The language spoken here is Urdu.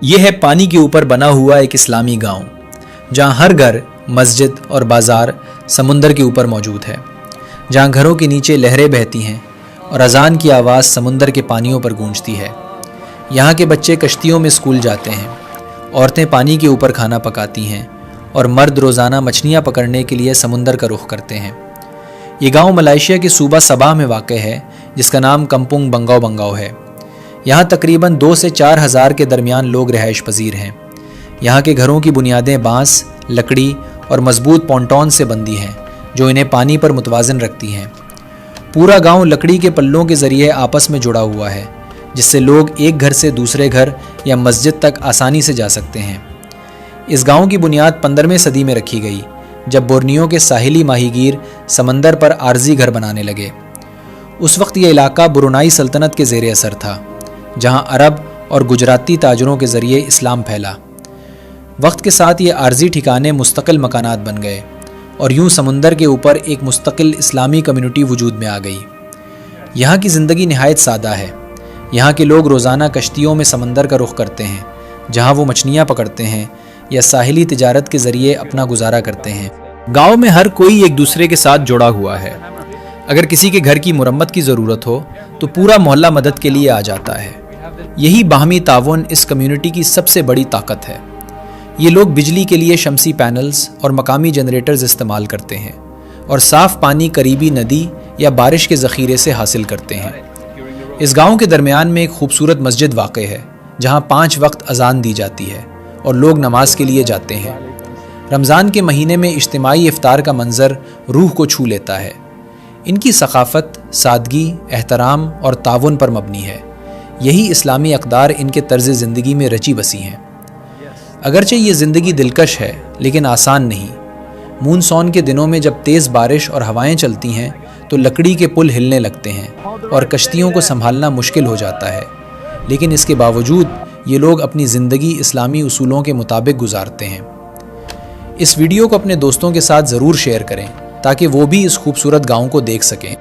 یہ ہے پانی کے اوپر بنا ہوا ایک اسلامی گاؤں جہاں ہر گھر، مسجد اور بازار سمندر کے اوپر موجود ہے، جہاں گھروں کے نیچے لہریں بہتی ہیں اور اذان کی آواز سمندر کے پانیوں پر گونجتی ہے۔ یہاں کے بچے کشتیوں میں اسکول جاتے ہیں، عورتیں پانی کے اوپر کھانا پکاتی ہیں اور مرد روزانہ مچھلیاں پکڑنے کے لیے سمندر کا رخ کرتے ہیں۔ یہ گاؤں ملائیشیا کے صوبہ صباہ میں واقع ہے، جس کا نام کمپونگ بنگاؤ بنگاؤ ہے۔ یہاں تقریباً 2 سے 4 ہزار کے درمیان لوگ رہائش پذیر ہیں۔ یہاں کے گھروں کی بنیادیں بانس، لکڑی اور مضبوط پونٹون سے بندی ہیں، جو انہیں پانی پر متوازن رکھتی ہیں۔ پورا گاؤں لکڑی کے پلوں کے ذریعے آپس میں جڑا ہوا ہے، جس سے لوگ ایک گھر سے دوسرے گھر یا مسجد تک آسانی سے جا سکتے ہیں۔ اس گاؤں کی بنیاد 15ویں صدی میں رکھی گئی، جب بورنیو کے ساحلی ماہی گیر سمندر پر عارضی گھر بنانے لگے۔ اس وقت یہ علاقہ برونائی سلطنت کے زیر اثر تھا، جہاں عرب اور گجراتی تاجروں کے ذریعے اسلام پھیلا۔ وقت کے ساتھ یہ عارضی ٹھکانے مستقل مکانات بن گئے اور یوں سمندر کے اوپر ایک مستقل اسلامی کمیونٹی وجود میں آ گئی۔ یہاں کی زندگی نہایت سادہ ہے۔ یہاں کے لوگ روزانہ کشتیوں میں سمندر کا رخ کرتے ہیں، جہاں وہ مچھلیاں پکڑتے ہیں یا ساحلی تجارت کے ذریعے اپنا گزارا کرتے ہیں۔ گاؤں میں ہر کوئی ایک دوسرے کے ساتھ جڑا ہوا ہے۔ اگر کسی کے گھر کی مرمت کی ضرورت ہو تو پورا محلہ مدد کے لیے آ جاتا ہے۔ یہی باہمی تعاون اس کمیونٹی کی سب سے بڑی طاقت ہے۔ یہ لوگ بجلی کے لیے شمسی پینلز اور مقامی جنریٹرز استعمال کرتے ہیں اور صاف پانی قریبی ندی یا بارش کے ذخیرے سے حاصل کرتے ہیں۔ اس گاؤں کے درمیان میں ایک خوبصورت مسجد واقع ہے، جہاں 5 وقت اذان دی جاتی ہے اور لوگ نماز کے لیے جاتے ہیں۔ رمضان کے مہینے میں اجتماعی افطار کا منظر روح کو چھو لیتا ہے۔ ان کی ثقافت سادگی، احترام اور تعاون پر مبنی ہے۔ یہی اسلامی اقدار ان کے طرز زندگی میں رچی بسی ہیں۔ اگرچہ یہ زندگی دلکش ہے، لیکن آسان نہیں۔ مونسون کے دنوں میں جب تیز بارش اور ہوائیں چلتی ہیں تو لکڑی کے پل ہلنے لگتے ہیں اور کشتیوں کو سنبھالنا مشکل ہو جاتا ہے، لیکن اس کے باوجود یہ لوگ اپنی زندگی اسلامی اصولوں کے مطابق گزارتے ہیں۔ اس ویڈیو کو اپنے دوستوں کے ساتھ ضرور شیئر کریں تاکہ وہ بھی اس خوبصورت گاؤں کو دیکھ سکیں۔